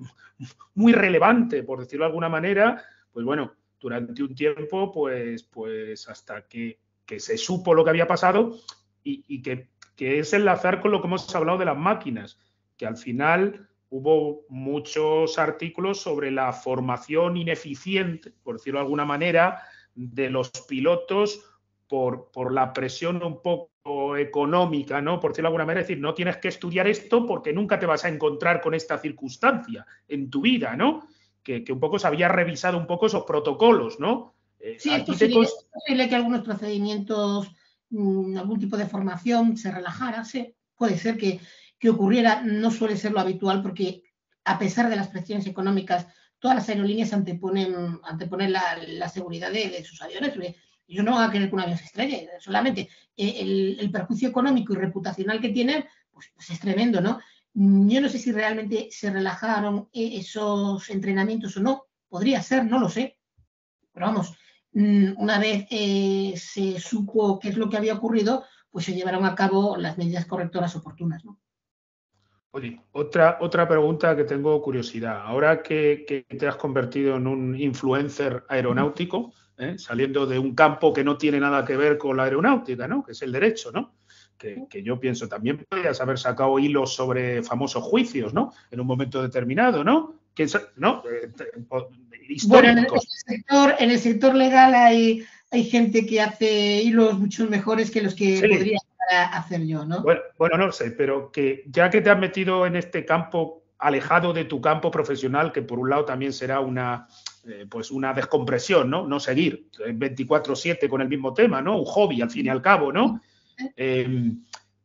muy relevante, por decirlo de alguna manera, pues bueno, durante un tiempo, pues hasta que se supo lo que había pasado y que es enlazar con lo que hemos hablado de las máquinas, que al final hubo muchos artículos sobre la formación ineficiente, por decirlo de alguna manera, de los pilotos por la presión un poco económica, ¿no? Por decirlo de alguna manera, es decir, no tienes que estudiar esto porque nunca te vas a encontrar con esta circunstancia en tu vida, ¿no? Que un poco se había revisado un poco esos protocolos, ¿no? Sí, es posible que algunos procedimientos, algún tipo de formación se relajara, sí, puede ser que ocurriera, no suele ser lo habitual porque a pesar de las presiones económicas, todas las aerolíneas anteponen la seguridad de sus aviones. Yo no voy a querer que un avión se estrelle, solamente el perjuicio económico y reputacional que tienen, pues es tremendo, ¿no? Yo no sé si realmente se relajaron esos entrenamientos o no, podría ser, no lo sé, pero vamos, una vez se supo qué es lo que había ocurrido, pues se llevaron a cabo las medidas correctoras oportunas, ¿no? Oye, otra pregunta que tengo curiosidad. Ahora que te has convertido en un influencer aeronáutico, saliendo de un campo que no tiene nada que ver con la aeronáutica, ¿no? Que es el derecho, ¿no? Que yo pienso también podrías haber sacado hilos sobre famosos juicios, ¿no? En un momento determinado, ¿no? ¿No? Históricos. Bueno, en el sector legal hay gente que hace hilos mucho mejores que los que podría hacer yo, ¿no? Bueno, no sé, pero que ya que te has metido en este campo alejado de tu campo profesional, que por un lado también será una descompresión, ¿no? No seguir 24/7 con el mismo tema, ¿no? Un hobby, al fin y al cabo, ¿no?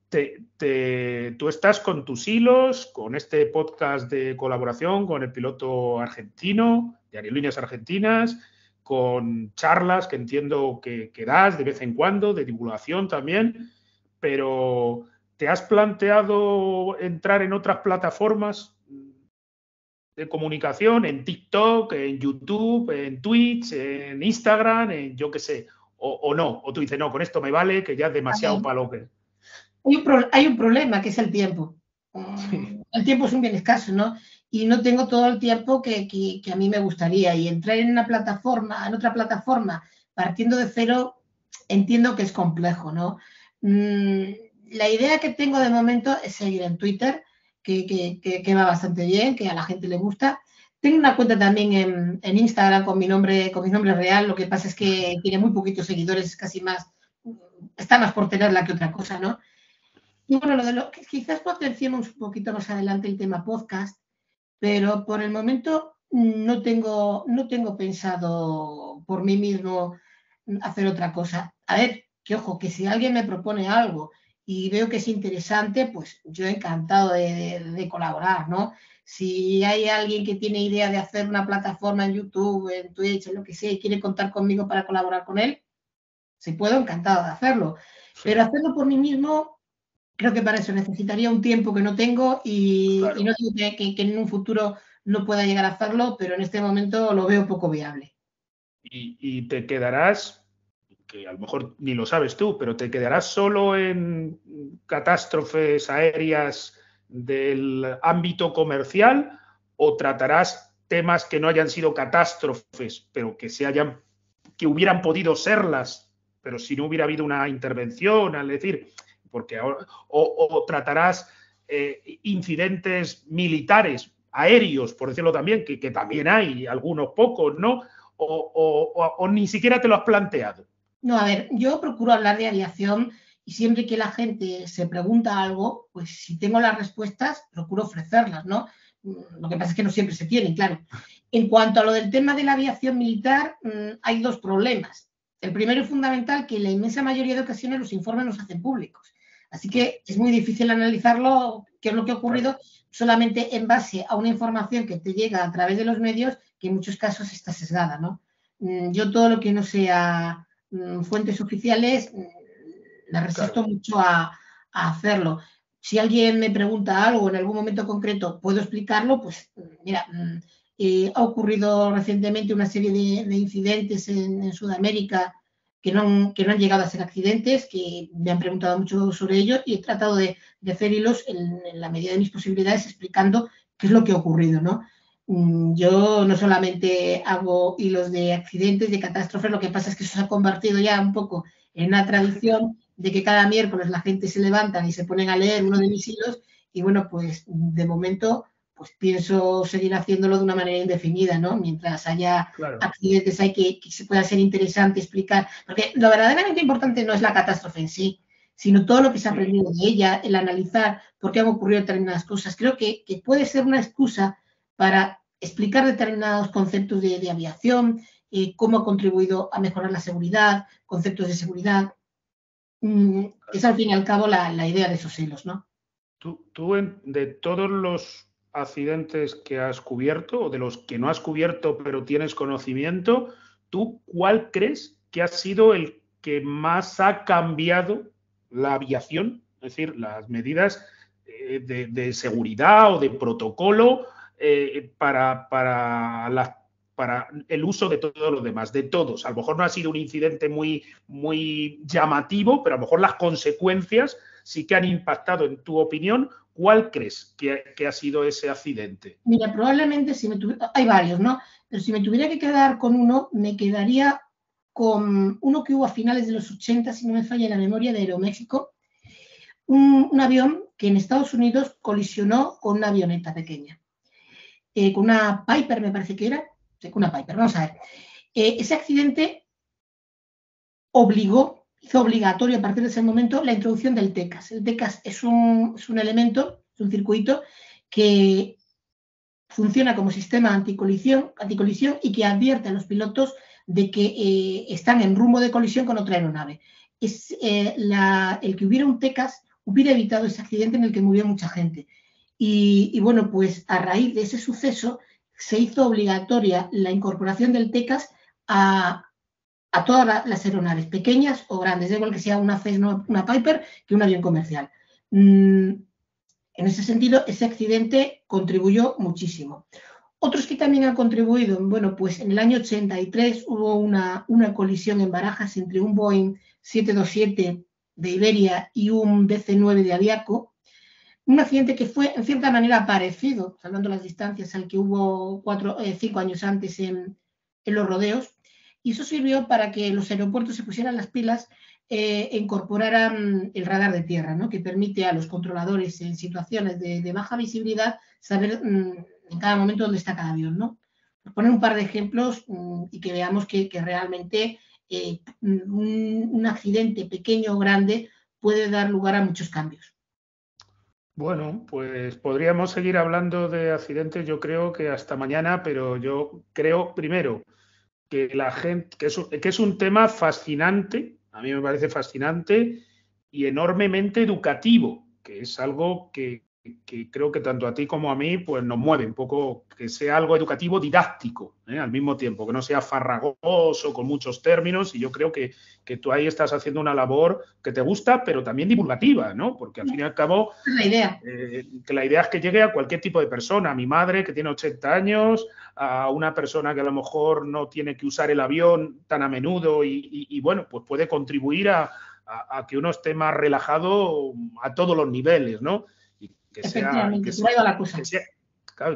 Tú estás con tus hilos, con este podcast de colaboración con el piloto argentino, de Aerolíneas Argentinas, con charlas que entiendo que das de vez en cuando, de divulgación también, pero ¿te has planteado entrar en otras plataformas de comunicación, en TikTok, en YouTube, en Twitch, en Instagram, en yo qué sé, o no? O tú dices, no, con esto me vale, que ya es demasiado para lo que... Hay un problema, que es el tiempo. El tiempo es un bien escaso, ¿no? Y no tengo todo el tiempo que a mí me gustaría. Y entrar en otra plataforma, partiendo de cero, entiendo que es complejo, ¿no? La idea que tengo de momento es seguir en Twitter, que va bastante bien, que a la gente le gusta. Tengo una cuenta también en Instagram con mi nombre real, lo que pasa es que tiene muy poquitos seguidores, es casi más, está más por tenerla que otra cosa, ¿no? Y bueno, quizás potenciemos un poquito más adelante el tema podcast, pero por el momento no tengo pensado por mí mismo hacer otra cosa. A ver, que ojo, que si alguien me propone algo y veo que es interesante, pues yo encantado de colaborar, ¿no? Si hay alguien que tiene idea de hacer una plataforma en YouTube, en Twitch, en lo que sea, y quiere contar conmigo para colaborar con él, si puedo, encantado de hacerlo. Sí. Pero hacerlo por mí mismo, creo que para eso necesitaría un tiempo que no tengo y no digo que en un futuro no pueda llegar a hacerlo, pero en este momento lo veo poco viable. Y te quedarás, que a lo mejor ni lo sabes tú, pero te quedarás solo en catástrofes aéreas del ámbito comercial o tratarás temas que no hayan sido catástrofes, pero que hubieran podido serlas, pero si no hubiera habido una intervención, es decir, porque ahora, o tratarás incidentes militares, aéreos, por decirlo también, que también hay algunos pocos, ¿no? O ni siquiera te lo has planteado. No, a ver, yo procuro hablar de aviación y siempre que la gente se pregunta algo, pues si tengo las respuestas, procuro ofrecerlas, ¿no? Lo que pasa es que no siempre se tienen, claro. En cuanto a lo del tema de la aviación militar, hay dos problemas. El primero es fundamental, que en la inmensa mayoría de ocasiones los informes no se hacen públicos. Así que es muy difícil analizarlo, qué es lo que ha ocurrido, solamente en base a una información que te llega a través de los medios, que en muchos casos está sesgada, ¿no? Yo todo lo que no sea fuentes oficiales, me resisto mucho a hacerlo. Si alguien me pregunta algo en algún momento concreto, puedo explicarlo, pues mira, ha ocurrido recientemente una serie de incidentes en Sudamérica que no han llegado a ser accidentes, que me han preguntado mucho sobre ello y he tratado de hacer hilos en la medida de mis posibilidades explicando qué es lo que ha ocurrido, ¿no? Yo no solamente hago hilos de accidentes, de catástrofes, lo que pasa es que eso se ha convertido ya un poco en una tradición de que cada miércoles la gente se levanta y se ponen a leer uno de mis hilos y bueno, pues de momento pues pienso seguir haciéndolo de una manera indefinida, ¿no? Mientras haya accidentes hay que se pueda ser interesante explicar. Porque lo verdaderamente importante no es la catástrofe en sí, sino todo lo que se ha aprendido de ella, el analizar por qué han ocurrido determinadas cosas. Creo que puede ser una excusa para explicar determinados conceptos de aviación, cómo ha contribuido a mejorar la seguridad, conceptos de seguridad. Es al fin y al cabo la idea de esos hilos, ¿no? Tú de todos los accidentes que has cubierto o de los que no has cubierto pero tienes conocimiento, ¿tú cuál crees que ha sido el que más ha cambiado la aviación? Es decir, las medidas de seguridad o de protocolo para el uso de todos los demás, de todos. A lo mejor no ha sido un incidente muy llamativo, pero a lo mejor las consecuencias sí que han impactado. En tu opinión, ¿cuál crees que ha sido ese accidente? Mira, probablemente hay varios, ¿no? Pero si me tuviera que quedar con uno, me quedaría con uno que hubo a finales de los 80, si no me falla la memoria, de Aeroméxico, un avión que en Estados Unidos colisionó con una avioneta pequeña, con una Piper, me parece que era, con una Piper, vamos a ver. Ese accidente hizo obligatorio a partir de ese momento la introducción del TECAS. El TECAS es un elemento, es un circuito que funciona como sistema anticolisión y que advierte a los pilotos de que están en rumbo de colisión con otra aeronave. El que hubiera un TECAS hubiera evitado ese accidente en el que murió mucha gente. Y bueno, pues a raíz de ese suceso se hizo obligatoria la incorporación del TECAS a todas las aeronaves, pequeñas o grandes, da igual que sea una Cessna, una Piper, que un avión comercial. En ese sentido, ese accidente contribuyó muchísimo. Otros que también han contribuido, bueno, pues en el año 83 hubo una colisión en Barajas entre un Boeing 727 de Iberia y un DC-9 de Aviaco, un accidente que fue en cierta manera parecido, salvando las distancias, al que hubo 5 años antes en los rodeos, y eso sirvió para que los aeropuertos se pusieran las pilas e incorporaran el radar de tierra, ¿no? Que permite a los controladores en situaciones de baja visibilidad saber en cada momento dónde está cada avión, ¿no? Por poner un par de ejemplos y que veamos que realmente un accidente pequeño o grande puede dar lugar a muchos cambios. Bueno, pues podríamos seguir hablando de accidentes, yo creo que hasta mañana, pero yo creo primero que la gente, que es un tema fascinante, a mí me parece fascinante y enormemente educativo, que es algo que creo que tanto a ti como a mí pues nos mueve un poco, que sea algo educativo didáctico, al mismo tiempo, que no sea farragoso con muchos términos, y yo creo que tú ahí estás haciendo una labor que te gusta, pero también divulgativa, ¿no? Porque al fin y al cabo la idea. Que la idea es que llegue a cualquier tipo de persona, a mi madre que tiene 80 años, a una persona que a lo mejor no tiene que usar el avión tan a menudo y bueno, pues puede contribuir a que uno esté más relajado a todos los niveles, ¿no? Y que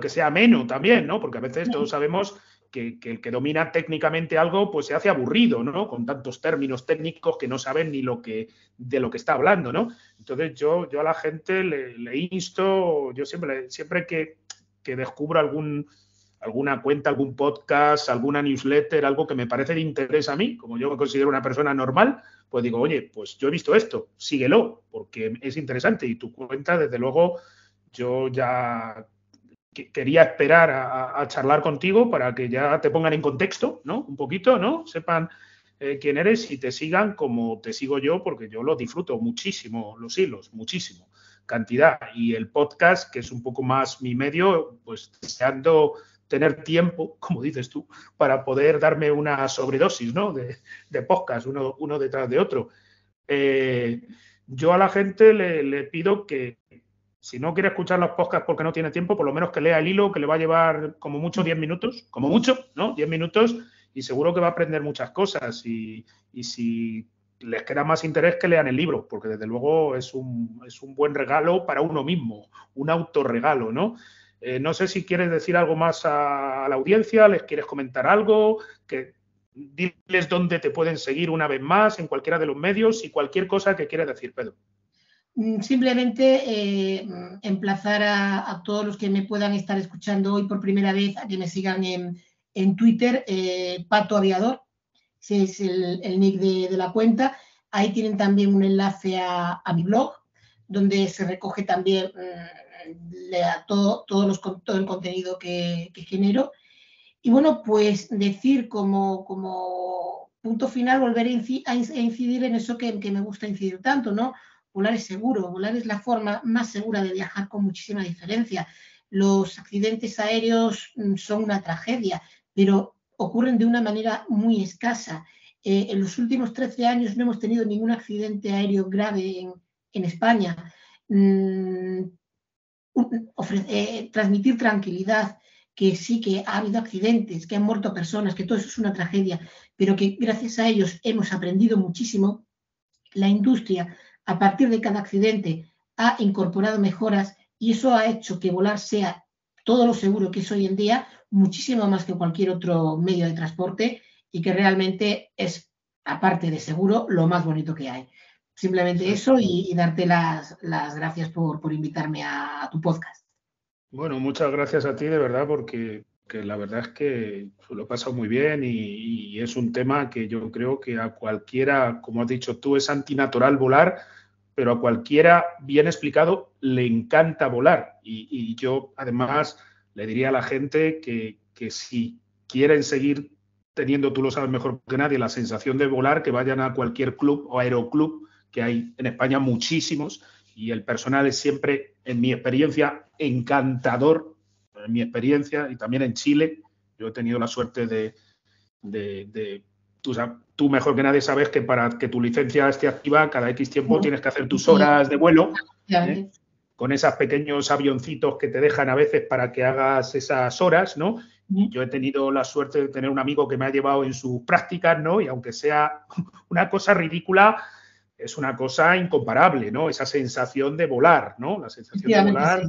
sea ameno también, ¿no? Porque a veces todos sabemos que el que domina técnicamente algo pues se hace aburrido, ¿no? Con tantos términos técnicos que no saben ni de lo que está hablando, ¿no? Entonces yo a la gente le insto, yo siempre que descubro alguna cuenta, algún podcast, alguna newsletter, algo que me parece de interés a mí, como yo me considero una persona normal, pues digo, oye, pues yo he visto esto, síguelo, porque es interesante. Y tu cuenta, desde luego, yo ya quería esperar a charlar contigo para que ya te pongan en contexto, ¿no? Un poquito, ¿no? Sepan quién eres y te sigan como te sigo yo, porque yo lo disfruto muchísimo, los hilos, muchísimo, cantidad. Y el podcast, que es un poco más mi medio, pues deseando tener tiempo, como dices tú, para poder darme una sobredosis, ¿no? de podcast, uno detrás de otro. Yo a la gente le pido que, si no quiere escuchar los podcasts porque no tiene tiempo, por lo menos que lea el hilo, que le va a llevar como mucho 10 minutos, como mucho, ¿no? 10 minutos, y seguro que va a aprender muchas cosas. Y si les queda más interés, que lean el libro, porque desde luego es un buen regalo para uno mismo, un autorregalo, ¿no? No sé si quieres decir algo más a la audiencia, les quieres comentar algo, que diles dónde te pueden seguir una vez más, en cualquiera de los medios, y cualquier cosa que quieras decir, Pedro. Simplemente emplazar a todos los que me puedan estar escuchando hoy por primera vez a que me sigan en Twitter, Pato Aviador, ese es el nick de la cuenta. Ahí tienen también un enlace a mi blog, donde se recoge también todo el contenido que genero. Y bueno, pues decir como punto final, volver a incidir en eso que me gusta incidir tanto, ¿no? Volar es seguro, volar es la forma más segura de viajar con muchísima diferencia. Los accidentes aéreos son una tragedia, pero ocurren de una manera muy escasa. En los últimos 13 años no hemos tenido ningún accidente aéreo grave en España. Transmitir tranquilidad, que sí que ha habido accidentes, que han muerto personas, que todo eso es una tragedia, pero que gracias a ellos hemos aprendido muchísimo. La industria, a partir de cada accidente, ha incorporado mejoras y eso ha hecho que volar sea todo lo seguro que es hoy en día, muchísimo más que cualquier otro medio de transporte y que realmente es, aparte de seguro, lo más bonito que hay. Simplemente eso y darte las gracias por invitarme a tu podcast. Bueno, muchas gracias a ti, de verdad, porque la verdad es que lo he pasado muy bien y es un tema que yo creo que a cualquiera, como has dicho tú, es antinatural volar, pero a cualquiera, bien explicado, le encanta volar. Y yo, además, le diría a la gente que si quieren seguir teniendo, tú lo sabes mejor que nadie, la sensación de volar, que vayan a cualquier club o aeroclub, que hay en España muchísimos, y el personal es siempre, en mi experiencia, encantador, en mi experiencia, y también en Chile. Yo he tenido la suerte de tú mejor que nadie sabes que para que tu licencia esté activa, cada X tiempo tienes que hacer tus horas de vuelo, con esos pequeños avioncitos que te dejan a veces para que hagas esas horas, ¿no? Y yo he tenido la suerte de tener un amigo que me ha llevado en sus prácticas, ¿no? Y aunque sea una cosa ridícula, es una cosa incomparable, ¿no? Esa sensación de volar, ¿no? La sensación de volar,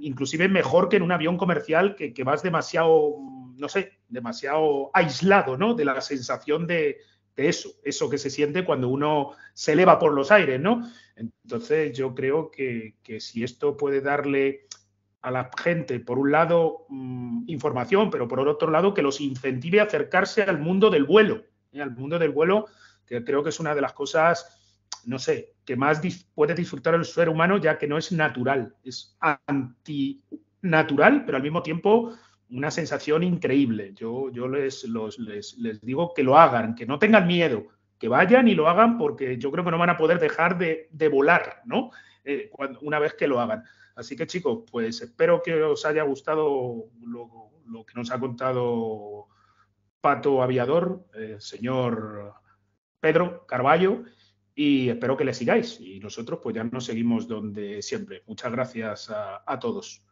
inclusive mejor que en un avión comercial que vas demasiado, no sé, demasiado aislado, ¿no? De la sensación de eso que se siente cuando uno se eleva por los aires, ¿no? Entonces yo creo que si esto puede darle a la gente, por un lado, información, pero por otro lado, que los incentive a acercarse al mundo del vuelo, que creo que es una de las cosas, no sé, que más puede disfrutar el ser humano, ya que no es natural, es antinatural, pero al mismo tiempo una sensación increíble. Yo les digo que lo hagan, que no tengan miedo, que vayan y lo hagan, porque yo creo que no van a poder dejar de volar, ¿no? Una vez que lo hagan. Así que, chicos, pues espero que os haya gustado lo que nos ha contado Pato Aviador, señor Pedro Carballo, y espero que le sigáis. Y nosotros pues ya nos seguimos donde siempre. Muchas gracias a todos.